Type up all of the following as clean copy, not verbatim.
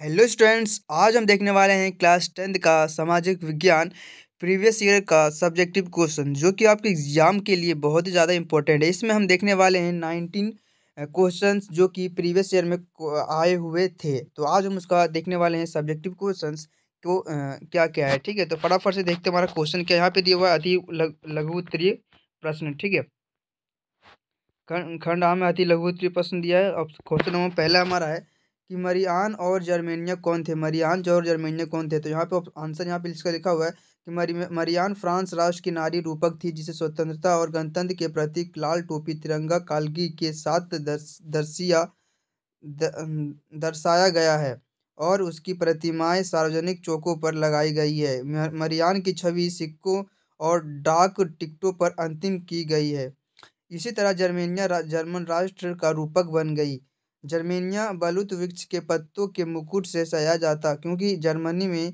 Hello students, आज हम देखने वाले हैं क्लास 10th का सामाजिक विज्ञान प्रीवियस ईयर का सब्जेक्टिव क्वेश्चन जो कि आपके एग्जाम के लिए बहुत ही ज़्यादा इंपॉर्टेंट है। इसमें हम देखने वाले हैं 19 क्वेश्चंस जो कि प्रीवियस ईयर में आए हुए थे। तो आज हम उसका देखने वाले हैं सब्जेक्टिव क्वेश्चंस तो क्या क्या है। ठीक है, तो फटाफट से देखते हैं हमारा क्वेश्चन क्या यहाँ पे दिया हुआ है। अति लघु उत्तरीय प्रश्न। ठीक है, खंड आ में अति लघु उत्तरीय प्रश्न दिया है। अब क्वेश्चन नंबर पहला हमारा है कि मरियान और जर्मेनिया कौन थे। मरियान और जर्मेनिया कौन थे। तो यहाँ पे आंसर यहाँ पे इसका लिखा हुआ है कि मरियान फ्रांस राष्ट्र की नारी रूपक थी जिसे स्वतंत्रता और गणतंत्र के प्रतीक लाल टोपी तिरंगा कालगी के साथ दर्शाया गया है और उसकी प्रतिमाएं सार्वजनिक चौकों पर लगाई गई है। मरियान की छवि सिक्कों और डाक टिकटों पर अंतिम की गई है। इसी तरह जर्मेनिया जर्मन राष्ट्र का रूपक बन गई। जर्मेनिया बलूत वृक्ष के पत्तों के मुकुट से सजा जाता क्योंकि जर्मनी में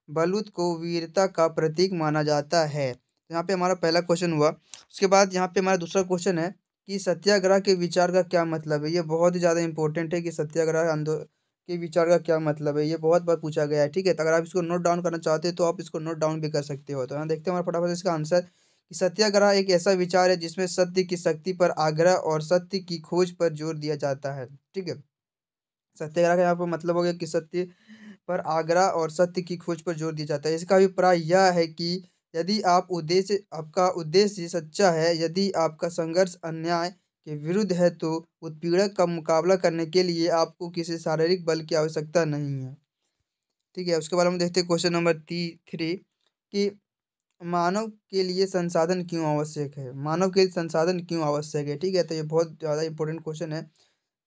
बलूत को वीरता का प्रतीक माना जाता है। यहाँ पे हमारा पहला क्वेश्चन हुआ। उसके बाद यहाँ पे हमारा दूसरा क्वेश्चन है कि सत्याग्रह के विचार का क्या मतलब है। ये बहुत ही ज़्यादा इंपॉर्टेंट है कि सत्याग्रह आंदोलन के विचार का क्या मतलब है। ये बहुत बार पूछा गया है। ठीक है, तो अगर आप इसको नोट डाउन करना चाहते हैं तो आप इसको नोट डाउन भी कर सकते हो। तो यहाँ देखते हैं हमारा फटाफट इसका आंसर कि सत्याग्रह एक ऐसा विचार है जिसमें सत्य की शक्ति पर आग्रह और सत्य की खोज पर जोर दिया जाता है। ठीक है, सत्याग्रह का यहाँ पर मतलब हो गया कि सत्य पर आग्रह और सत्य की खोज पर जोर दिया जाता है। इसका अभिप्राय यह है कि यदि आपका उद्देश्य सच्चा है, यदि आपका संघर्ष अन्याय के विरुद्ध है, तो उत्पीड़क का मुकाबला करने के लिए आपको किसी शारीरिक बल की आवश्यकता नहीं है। ठीक है, उसके बाद हम देखते हैं क्वेश्चन नंबर 3 कि मानव के लिए संसाधन क्यों आवश्यक है। मानव के लिए संसाधन क्यों आवश्यक है। ठीक है, तो ये बहुत ज़्यादा इंपॉर्टेंट क्वेश्चन है।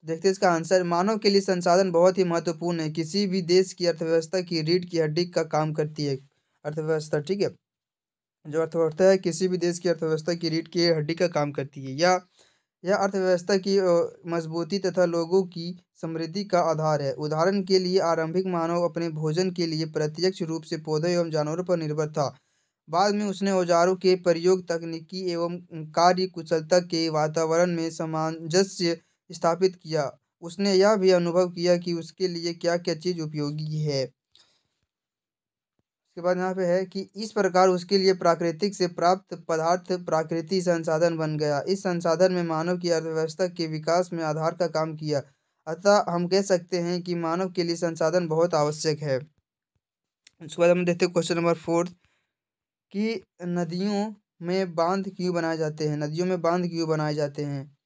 देखते हैं इसका आंसर। मानव के लिए संसाधन बहुत ही महत्वपूर्ण है। किसी भी देश की अर्थव्यवस्था की रीढ़ की हड्डी का काम करती है अर्थव्यवस्था। ठीक है, जो अर्थव्यवस्था है किसी भी देश की अर्थव्यवस्था की रीढ़ की हड्डी का काम करती है। यह अर्थव्यवस्था की मजबूती तथा लोगों की समृद्धि का आधार है। उदाहरण के लिए आरंभिक मानव अपने भोजन के लिए प्रत्यक्ष रूप से पौधों एवं जानवरों पर निर्भर था। बाद में उसने औजारों के प्रयोग, तकनीकी एवं कार्य कुशलता के वातावरण में सामंजस्य स्थापित किया। उसने यह भी अनुभव किया कि उसके लिए क्या क्या चीज़ उपयोगी है। उसके बाद यहाँ पे है कि इस प्रकार उसके लिए प्राकृतिक से प्राप्त पदार्थ प्राकृतिक संसाधन बन गया। इस संसाधन में मानव की अर्थव्यवस्था के विकास में आधार का काम किया। अतः हम कह सकते हैं कि मानव के लिए संसाधन बहुत आवश्यक है। उसके बाद हम देखते हैं क्वेश्चन नंबर 4 कि नदियों में बांध क्यों बनाए जाते हैं। नदियों में बांध क्यों बनाए जाते हैं।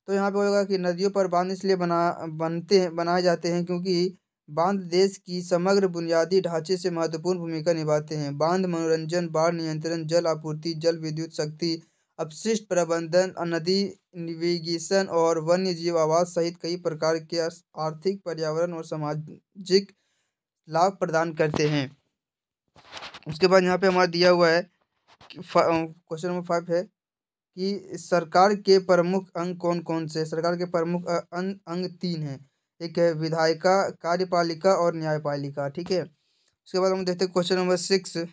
तो यहाँ पे होगा कि नदियों पर बांध इसलिए बनाए जाते हैं क्योंकि बांध देश की समग्र बुनियादी ढांचे से महत्वपूर्ण भूमिका निभाते हैं। बांध मनोरंजन, बाढ़ नियंत्रण, जल आपूर्ति, जल विद्युत शक्ति, अपशिष्ट प्रबंधन, नदी नेविगेशन और वन्य जीव आवास सहित कई प्रकार के आर्थिक, पर्यावरण और सामाजिक लाभ प्रदान करते हैं। उसके बाद यहाँ पे हमारा दिया हुआ है क्वेश्चन नंबर 5 है कि सरकार के प्रमुख अंग कौन कौन से। सरकार के प्रमुख अंग 3 हैं। एक है विधायिका, कार्यपालिका और न्यायपालिका। ठीक है, उसके बाद हम देखते हैं क्वेश्चन नंबर 6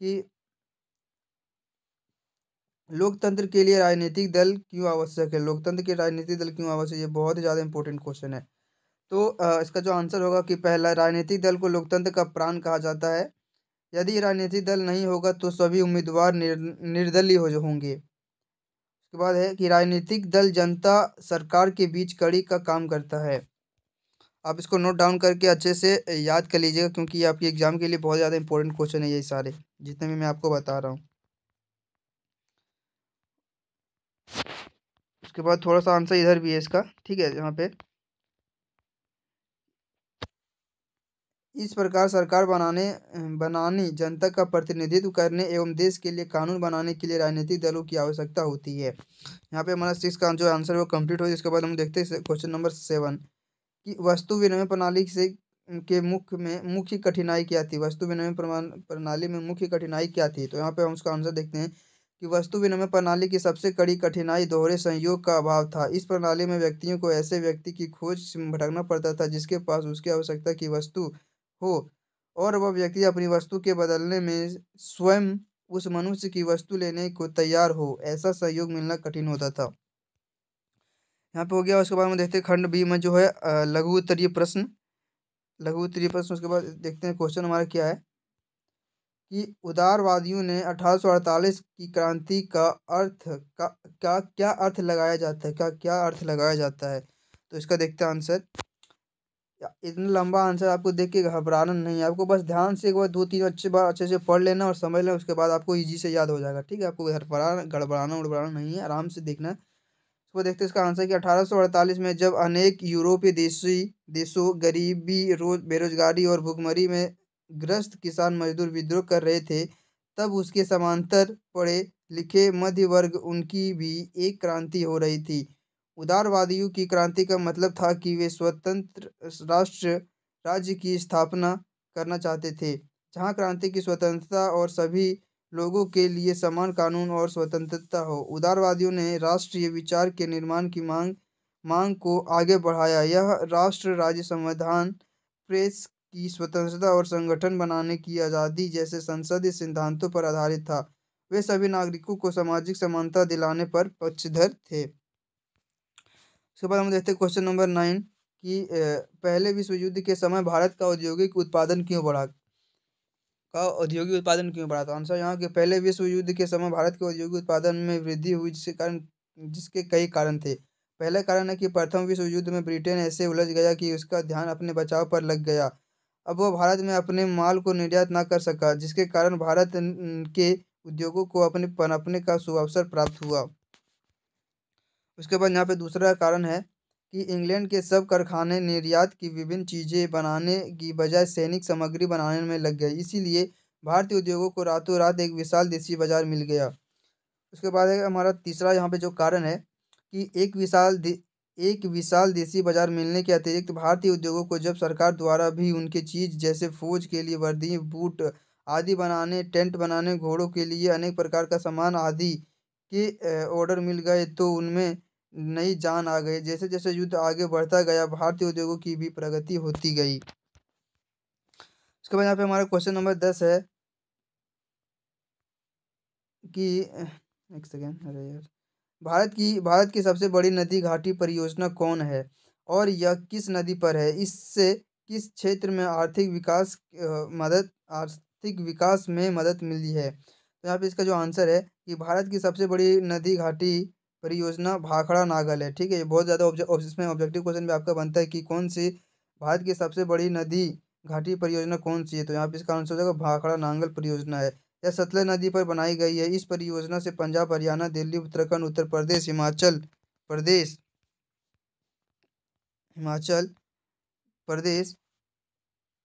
कि लोकतंत्र के लिए राजनीतिक दल क्यों आवश्यक है। लोकतंत्र के राजनीतिक दल क्यों आवश्यक है। ये बहुत ही ज़्यादा इंपॉर्टेंट क्वेश्चन है। तो इसका जो आंसर होगा कि पहला, राजनीतिक दल को लोकतंत्र का प्राण कहा जाता है। यदि राजनीतिक दल नहीं होगा तो सभी उम्मीदवार निर्दलीय होंगे। उसके बाद है कि राजनीतिक दल जनता सरकार के बीच कड़ी का काम करता है। आप इसको नोट डाउन करके अच्छे से याद कर लीजिएगा क्योंकि ये आपके एग्जाम के लिए बहुत ज़्यादा इंपॉर्टेंट क्वेश्चन है ये सारे जितने भी मैं आपको बता रहा हूँ। उसके बाद थोड़ा सा आंसर इधर भी है इसका। ठीक है, यहाँ पे इस प्रकार सरकार बनानी, जनता का प्रतिनिधित्व करने एवं देश के लिए कानून बनाने के लिए राजनीतिक दलों की आवश्यकता होती है। यहाँ पे हमारा 6 का जो आंसर है वो कंप्लीट हो। इसके बाद हम देखते हैं क्वेश्चन नंबर 7 कि वस्तु विनिमय प्रणाली से के मुख्य कठिनाई क्या थी। वस्तु विनिमय प्रणाली में मुख्य कठिनाई क्या थी। तो यहाँ पे हम उसका आंसर देखते हैं कि वस्तु विनिमय प्रणाली की सबसे कड़ी कठिनाई दोहरे संयोग का अभाव था। इस प्रणाली में व्यक्तियों को ऐसे व्यक्ति की खोज में भटकना पड़ता था जिसके पास उसकी आवश्यकता की वस्तु हो और वह व्यक्ति अपनी वस्तु के बदलने में स्वयं उस मनुष्य की वस्तु लेने को तैयार हो। ऐसा सहयोग मिलना कठिन होता था। यहाँ पे हो गया। उसके बाद हम देखते हैं खंड बी में जो है लघु उत्तरीय प्रश्न। लघु उत्तरीय प्रश्न उसके बाद देखते हैं क्वेश्चन हमारा क्या है कि उदारवादियों ने 1848 की क्रांति का अर्थ का क्या अर्थ लगाया जाता है, क्या अर्थ लगाया जाता है। तो इसका देखते हैं आंसर। इतना लंबा आंसर आपको देख के घबराना नहीं है, आपको बस ध्यान से एक बार 2-3 अच्छे से पढ़ लेना और समझ लेना, उसके बाद आपको इजी से याद हो जाएगा। ठीक है, आपको गड़बड़ाना उड़बड़ाना नहीं है, आराम से देखना है। इसको देखते हैं इसका आंसर कि 1848 में जब अनेक यूरोपीय देशों गरीबी, रोज बेरोजगारी और भुखमरी में ग्रस्त किसान मजदूर विद्रोह कर रहे थे, तब उसके समांतर पढ़े लिखे मध्य वर्ग उनकी भी एक क्रांति हो रही थी। उदारवादियों की क्रांति का मतलब था कि वे स्वतंत्र राष्ट्र राज्य की स्थापना करना चाहते थे, जहां क्रांति की स्वतंत्रता और सभी लोगों के लिए समान कानून और स्वतंत्रता हो। उदारवादियों ने राष्ट्रीय विचार के निर्माण की मांग को आगे बढ़ाया। यह राष्ट्र राज्य, संविधान, प्रेस की स्वतंत्रता और संगठन बनाने की आज़ादी जैसे संसदीय सिद्धांतों पर आधारित था। वे सभी नागरिकों को सामाजिक समानता दिलाने पर पक्षधर थे। उसके बाद हम देखते हैं क्वेश्चन नंबर 9 कि पहले विश्व युद्ध के समय भारत का औद्योगिक उत्पादन क्यों बढ़ा। तो आंसर यहाँ के पहले विश्व युद्ध के समय भारत के औद्योगिक उत्पादन में वृद्धि हुई, जिसके कई कारण थे। पहला कारण है कि प्रथम विश्व युद्ध में ब्रिटेन ऐसे उलझ गया कि उसका ध्यान अपने बचाव पर लग गया। अब वह भारत में अपने माल को निर्यात ना कर सका, जिसके कारण भारत के उद्योगों को अपने पनपने का सुअवसर प्राप्त हुआ। उसके बाद यहाँ पे दूसरा कारण है कि इंग्लैंड के सब कारखाने निर्यात की विभिन्न चीज़ें बनाने की बजाय सैनिक सामग्री बनाने में लग गए, इसीलिए भारतीय उद्योगों को रातों रात एक विशाल देशी बाजार मिल गया। उसके बाद है हमारा तीसरा यहाँ पे जो कारण है कि एक विशाल देशी बाजार मिलने के अतिरिक्त भारतीय उद्योगों को जब सरकार द्वारा भी उनके चीज जैसे फौज के लिए वर्दी, बूट आदि बनाने, टेंट बनाने, घोड़ों के लिए अनेक प्रकार का सामान आदि के ऑर्डर मिल गए, तो उनमें नई जान आ गई। जैसे जैसे युद्ध आगे बढ़ता गया, भारतीय उद्योगों की भी प्रगति होती गई। उसके बाद यहाँ पे हमारा क्वेश्चन नंबर 10 है कि एक सेकेंड, अरे यार, भारत की सबसे बड़ी नदी घाटी परियोजना कौन है और यह किस नदी पर है। इससे किस क्षेत्र में आर्थिक विकास में मदद मिली है। तो यहाँ पे इसका जो आंसर है कि भारत की सबसे बड़ी नदी घाटी परियोजना भाखड़ा नागल है। ठीक है, ये बहुत ज़्यादा इसमें ऑब्जेक्टिव क्वेश्चन भी आपका बनता है कि कौन सी भारत की सबसे बड़ी नदी घाटी परियोजना कौन सी है। तो यहाँ पे इसका आंसर हो जाएगा भाखड़ा नांगल परियोजना है। यह सतलज नदी पर बनाई गई है। इस परियोजना से पंजाब, हरियाणा, दिल्ली, उत्तराखंड, उत्तर प्रदेश, प्रदेश हिमाचल प्रदेश,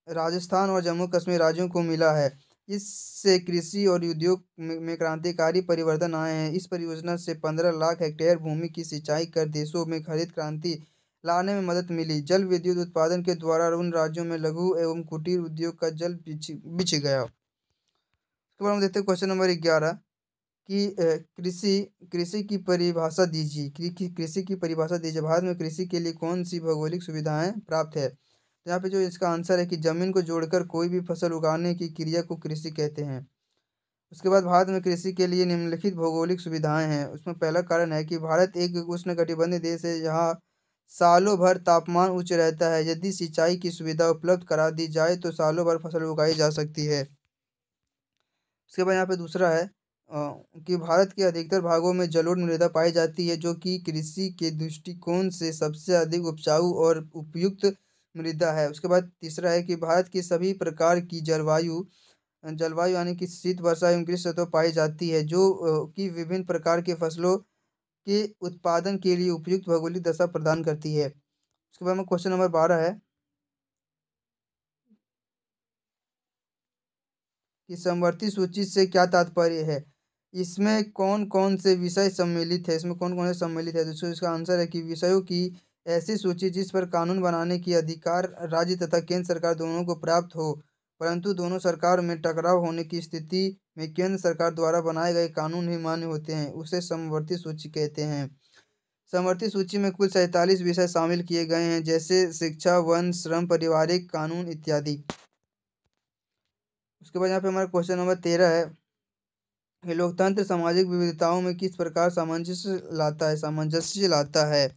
राजस्थान और जम्मू कश्मीर राज्यों को मिला है। इससे कृषि और उद्योग में क्रांतिकारी परिवर्तन आए हैं। इस परियोजना से 15 लाख हेक्टेयर भूमि की सिंचाई कर देशों में हरित क्रांति लाने में मदद मिली। जल विद्युत उत्पादन के द्वारा उन राज्यों में लघु एवं कुटीर उद्योग का जल बिछ गया। उसके बाद हम देखते हैं क्वेश्चन नंबर 11 कि कृषि की परिभाषा दीजिए। कृषि की परिभाषा दीजिए। भारत में कृषि के लिए कौन सी भौगोलिक सुविधाएं प्राप्त है। तो यहाँ पे जो इसका आंसर है कि जमीन को जोड़कर कोई भी फसल उगाने की क्रिया को कृषि कहते हैं। उसके बाद भारत में कृषि के लिए निम्नलिखित भौगोलिक सुविधाएं हैं। उसमें पहला कारण है कि भारत एक उष्णकटिबंधीय देश है, यहाँ सालों भर तापमान उच्च रहता है। यदि सिंचाई की सुविधा उपलब्ध करा दी जाए तो सालों भर फसल उगाई जा सकती है। उसके बाद यहाँ पे दूसरा है कि भारत के अधिकतर भागों में जलोढ़ मृदा पाई जाती है, जो कि कृषि के दृष्टिकोण से सबसे अधिक उपजाऊ और उपयुक्त मृदा है। उसके बाद तीसरा है कि भारत की सभी प्रकार की जलवायु जलवायु यानी कि शीत, वर्षा एवं ग्रीष्म ऋतु पाई जाती है, जो कि विभिन्न प्रकार के फसलों के उत्पादन के लिए उपयुक्त भौगोलिक दशा प्रदान करती है। उसके बाद में क्वेश्चन नंबर 12 है कि समवर्ती सूची से क्या तात्पर्य है। इसमें कौन कौन से विषय सम्मिलित है। तो इसका आंसर है कि विषयों की ऐसी सूची जिस पर कानून बनाने की अधिकार राज्य तथा केंद्र सरकार दोनों को प्राप्त हो, परंतु दोनों सरकार में टकराव होने की स्थिति में केंद्र सरकार द्वारा बनाए गए कानून ही मान्य होते हैं, उसे समवर्ती सूची कहते हैं। समवर्ती सूची में कुल 47 विषय शामिल किए गए हैं, जैसे शिक्षा, वन, श्रम, पारिवारिक कानून इत्यादि। उसके बाद यहाँ पे हमारा क्वेश्चन नंबर 13 है कि लोकतंत्र सामाजिक विविधताओं में किस प्रकार सामंजस्य लाता है।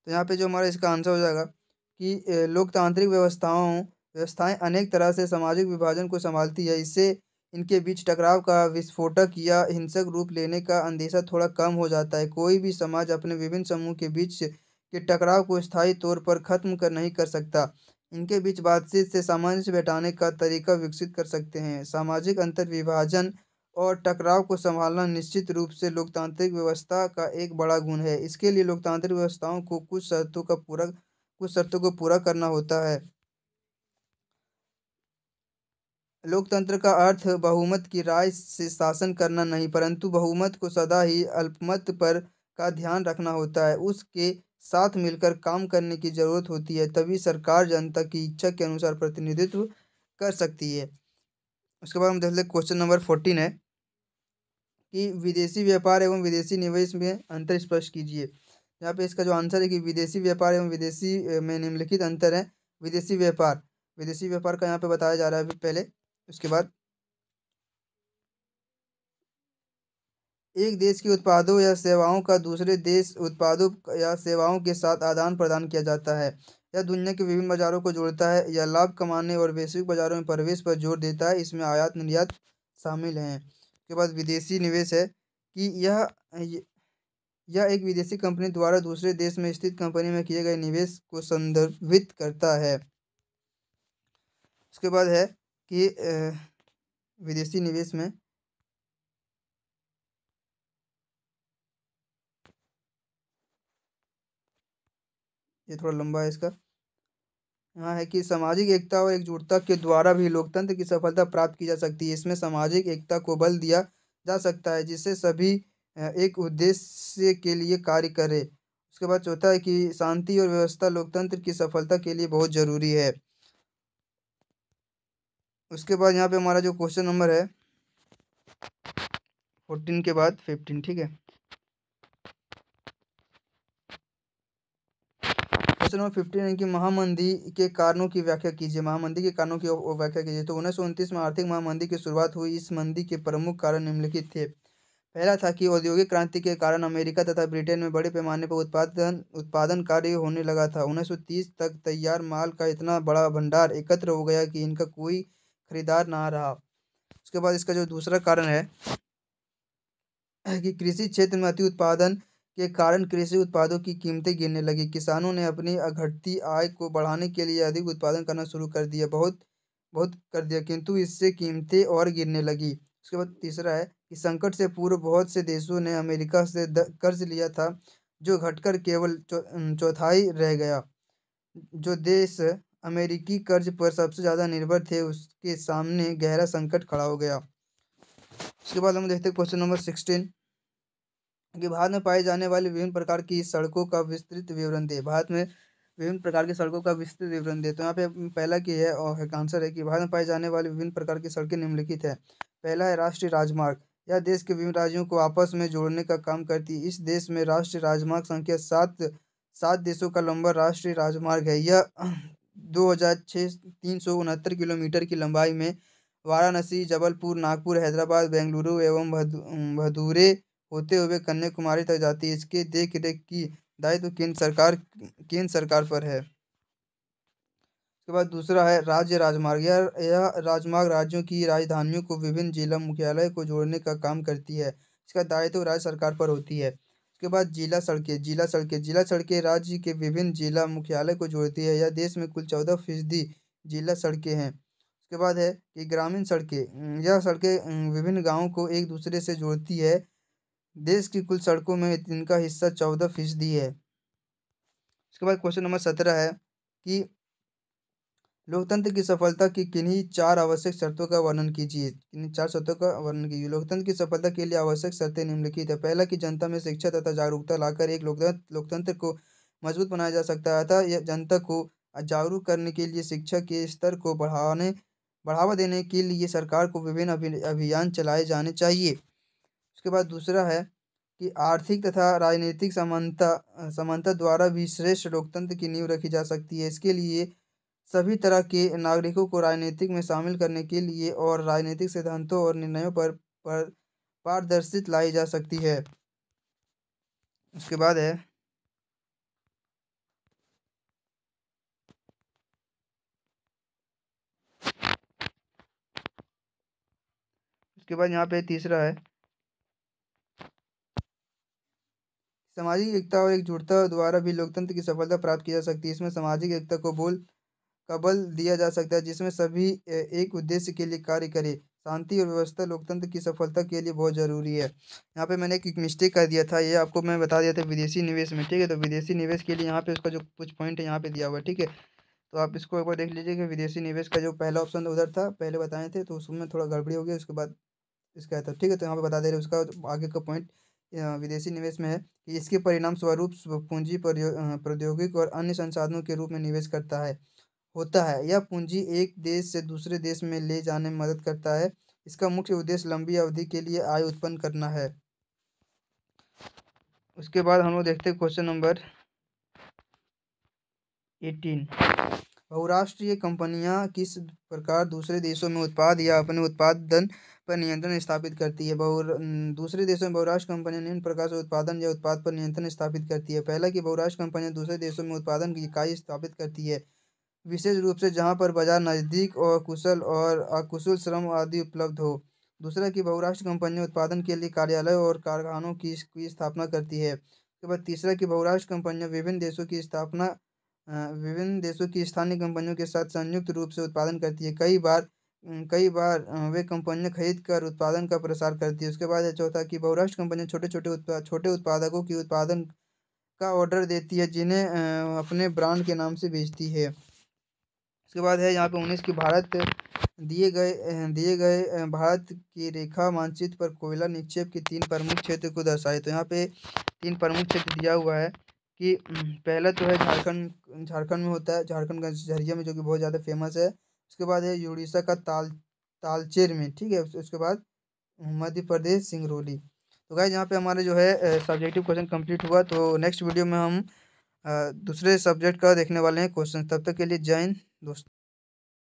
तो यहाँ पे जो हमारा इसका आंसर हो जाएगा कि लोकतांत्रिक व्यवस्थाएं अनेक तरह से सामाजिक विभाजन को संभालती है। इससे इनके बीच टकराव का, विस्फोटक या हिंसक रूप लेने का अंदेशा थोड़ा कम हो जाता है। कोई भी समाज अपने विभिन्न समूह के बीच के टकराव को स्थायी तौर पर खत्म कर नहीं कर सकता। इनके बीच बातचीत से सामंजस्य बैठाने का तरीका विकसित कर सकते हैं। सामाजिक अंतर विभाजन और टकराव को संभालना निश्चित रूप से लोकतांत्रिक व्यवस्था का एक बड़ा गुण है। इसके लिए लोकतांत्रिक व्यवस्थाओं को कुछ शर्तों को पूरा करना होता है। लोकतंत्र का अर्थ बहुमत की राय से शासन करना नहीं, परंतु बहुमत को सदा ही अल्पमत पर का ध्यान रखना होता है। उसके साथ मिलकर काम करने की जरूरत होती है, तभी सरकार जनता की इच्छा के अनुसार प्रतिनिधित्व कर सकती है। उसके बाद हम देख लेते क्वेश्चन नंबर 14 है कि विदेशी व्यापार एवं विदेशी निवेश में अंतर स्पष्ट कीजिए। यहाँ पे इसका जो आंसर है कि विदेशी व्यापार एवं विदेशी में निम्नलिखित अंतर है। विदेशी व्यापार का यहाँ पे बताया जा रहा है अभी पहले। उसके बाद एक देश के उत्पादों या सेवाओं का दूसरे देश उत्पादों या सेवाओं के साथ आदान प्रदान किया जाता है। यह दुनिया के विभिन्न बाजारों को जोड़ता है। यह लाभ कमाने और वैश्विक बाजारों में प्रवेश पर जोर देता है। इसमें आयात निर्यात शामिल हैं। उसके बाद विदेशी निवेश है कि यह एक विदेशी कंपनी द्वारा दूसरे देश में स्थित कंपनी में किए गए निवेश को संदर्भित करता है। उसके बाद है कि विदेशी निवेश में ये थोड़ा लंबा है इसका। यहाँ है कि सामाजिक एकता और एकजुटता के द्वारा भी लोकतंत्र की सफलता प्राप्त की जा सकती है। इसमें सामाजिक एकता को बल दिया जा सकता है, जिससे सभी एक उद्देश्य के लिए कार्य करें। उसके बाद चौथा है कि शांति और व्यवस्था लोकतंत्र की सफलता के लिए बहुत जरूरी है। उसके बाद यहाँ पे हमारा जो क्वेश्चन नंबर है 14 के बाद 15, ठीक है। क्वेश्चन नंबर 15 है कि महामंदी के कारणों की व्याख्या कीजिए। महामंदी के कारणों की व्याख्या कीजिए। तो 1929 में आर्थिक महामंदी की शुरुआत हुई। इस मंदी के प्रमुख कारण निम्नलिखित थे। पहला था कि औद्योगिक क्रांति के कारण अमेरिका तथा ब्रिटेन में बड़े पैमाने पर उत्पादन कार्य होने लगा था। 1930 तक तैयार माल का इतना बड़ा भंडार एकत्र हो गया कि इनका कोई खरीदार ना रहा। उसके बाद इसका जो दूसरा कारण है कि कृषि क्षेत्र में अति उत्पादन के कारण कृषि उत्पादों की कीमतें गिरने लगी। किसानों ने अपनी घटती आय को बढ़ाने के लिए अधिक उत्पादन करना शुरू कर दिया, बहुत बहुत कर दिया, किंतु इससे कीमतें और गिरने लगी। उसके बाद तीसरा है कि संकट से पूर्व बहुत से देशों ने अमेरिका से कर्ज लिया था, जो घटकर केवल चौथाई रह गया। जो देश अमेरिकी कर्ज पर सबसे ज़्यादा निर्भर थे, उसके सामने गहरा संकट खड़ा हो गया। उसके बाद हम देखते हैं क्वेश्चन नंबर 16 कि भारत में पाई जाने वाली विभिन्न प्रकार की सड़कों का विस्तृत विवरण दे। भारत में विभिन्न प्रकार की सड़कों का विस्तृत विवरण दे। तो यहाँ पे पहला की है और आंसर है कि भारत में पाई जाने वाली विभिन्न प्रकार की सड़कें निम्नलिखित है। पहला है राष्ट्रीय राजमार्ग। यह देश के विभिन्न राज्यों को आपस में जोड़ने का काम करती है। इस देश में राष्ट्रीय राजमार्ग संख्या सात देशों का लंबा राष्ट्रीय राजमार्ग है। यह 2,369 किलोमीटर की लंबाई में वाराणसी, जबलपुर, नागपुर, हैदराबाद, बेंगलुरु एवं भदूरे होते हुए कन्याकुमारी तक जाती है। इसके देख रेख की दायित्व केंद्र सरकार पर है। उसके बाद दूसरा है राज्य राजमार्ग। यह राजमार्ग राज्यों की राजधानियों को विभिन्न जिला मुख्यालय को जोड़ने का काम करती है। इसका दायित्व राज्य सरकार पर होती है। उसके बाद जिला सड़कें राज्य के विभिन्न जिला मुख्यालय को जोड़ती है। यह देश में कुल 14% जिला सड़कें हैं। उसके बाद है कि ग्रामीण सड़कें। यह सड़कें विभिन्न गाँवों को एक दूसरे से जोड़ती है। देश की कुल सड़कों में इनका हिस्सा 14% है। उसके बाद क्वेश्चन नंबर 17 है कि लोकतंत्र की सफलता की किन्हीं चार आवश्यक शर्तों का वर्णन कीजिए। किन्हीं चार शर्तों का वर्णन कीजिए। लोकतंत्र की सफलता के लिए आवश्यक शर्तें निम्नलिखित है। पहला कि जनता में शिक्षा तथा जागरूकता लाकर एक लोकतंत्र को मजबूत बनाया जा सकता है। अतः यह जनता को जागरूक करने के लिए शिक्षा के स्तर को बढ़ावा देने के लिए सरकार को विभिन्न अभियान चलाए जाने चाहिए। उसके बाद दूसरा है कि आर्थिक तथा राजनीतिक समानता द्वारा भी श्रेष्ठ लोकतंत्र की नींव रखी जा सकती है। इसके लिए सभी तरह के नागरिकों को राजनीतिक में शामिल करने के लिए और राजनीतिक सिद्धांतों और निर्णयों पर पारदर्शिता लाई जा सकती है। उसके बाद है उसके बाद यहाँ पे तीसरा है, सामाजिक एकता और एकजुटता द्वारा भी लोकतंत्र की सफलता प्राप्त की जा सकती है। इसमें सामाजिक एकता का बल दिया जा सकता है, जिसमें सभी एक उद्देश्य के लिए कार्य करें। शांति और व्यवस्था लोकतंत्र की सफलता के लिए बहुत जरूरी है। यहाँ पे मैंने एक मिस्टेक कर दिया था, ये आपको मैं बता दिया था विदेशी निवेश में, ठीक है। तो विदेशी निवेश के लिए यहाँ पे उसका जो कुछ पॉइंट है यहाँ पे दिया हुआ है, ठीक है। तो आप इसको एक बार देख लीजिए कि विदेशी निवेश का जो पहला ऑप्शन उधर था, पहले बताए थे, तो उसमें थोड़ा गड़बड़ी हो गई, उसके बाद इसका था, ठीक है। तो यहाँ पे बता दे रहे हैं उसका आगे का पॉइंट विदेशी निवेश में है कि इसके परिणाम स्वरूप पूंजी प्रौद्योगिक और अन्य संसाधनों के रूप में निवेश करता है होता है। यह पूंजी एक देश से दूसरे देश में ले जाने में मदद करता है। इसका मुख्य उद्देश्य लंबी अवधि के लिए आय उत्पन्न करना है। उसके बाद हम लोग देखते हैं क्वेश्चन नंबर 18। बहुराष्ट्रीय कंपनियां किस प्रकार दूसरे देशों में उत्पाद या अपने उत्पादन पर नियंत्रण स्थापित करती है। दूसरे देशों में बहुराष्ट्रीय कंपनियां निम्न प्रकार से उत्पादन या उत्पाद पर नियंत्रण स्थापित करती है। पहला कि बहुराष्ट्रीय कंपनियां दूसरे देशों में उत्पादन की इकाई स्थापित करती है, विशेष रूप से जहां पर बाजार नजदीक और कुशल और अकुशल श्रम आदि उपलब्ध हो। दूसरा कि बहुराष्ट्रीय कंपनियां उत्पादन के लिए कार्यालय और कारखानों की स्थापना करती है। उसके बाद तीसरा कि बहुराष्ट्रीय कंपनियां विभिन्न देशों की स्थानीय कंपनियों के साथ संयुक्त रूप से उत्पादन करती है। कई बार वे कंपनियां खरीद कर उत्पादन का प्रसार करती है। उसके बाद है चौथा कि बहुराष्ट्रीय कंपनियां छोटे उत्पादकों की उत्पादन का ऑर्डर देती है, जिन्हें अपने ब्रांड के नाम से बेचती है। उसके बाद है यहाँ पे 19 की दिए गए भारत की रेखा मानचित्र पर कोयला निक्षेप के 3 प्रमुख क्षेत्र को दर्शाए। तो यहाँ पे 3 प्रमुख क्षेत्र दिया हुआ है कि पहला तो है झारखंड में होता है, झारखंड का झरिया में, जो कि बहुत ज़्यादा फेमस है। उसके बाद है उड़ीसा का तालचेर में, ठीक है। उसके बाद मध्य प्रदेश सिंगरौली। तो गाइस यहाँ पे हमारे जो है सब्जेक्टिव क्वेश्चन कंप्लीट हुआ। तो नेक्स्ट वीडियो में हम दूसरे सब्जेक्ट का देखने वाले हैं क्वेश्चन। तब तक के लिए जय हिंद दोस्तों।